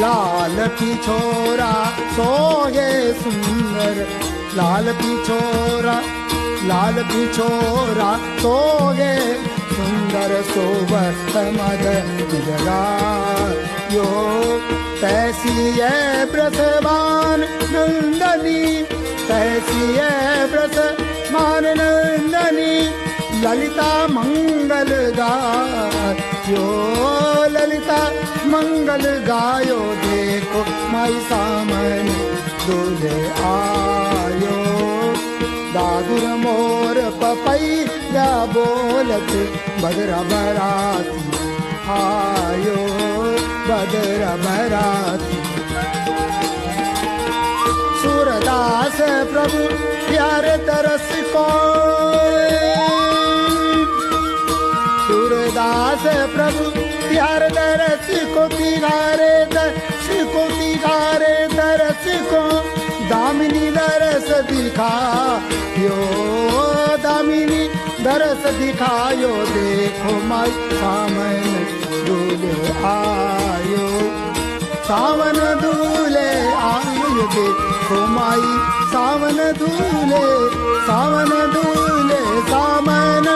लाल पिछोरा सोहे सुंदर, लाल पिछोरा सोहे सुंदर शोभत मद जगायो। तैसी है ब्रजमान नंदनी, तैसी है ब्रजमान नंदनी, ललिता मंगल गायो, ललिता मंगल गायो। देखो माई सामने दूल्हे आयो, दादुर मोर पपैया बोलत बदरा बराती आयो, बदरा बराती। सूरदास प्रभु प्यार तरस को, सूरदास प्रभु प्यार तरस को, तिगारे दर्श को, तिगारे दर्श को। दामिनी दरस दिखायो, दामिनी दरस दिखायो। देखो माई सामने दूल्हे आयो, सावन दूल्हे आयो। देखो माई सावन दूल्हे, सावन दूल्हे सामन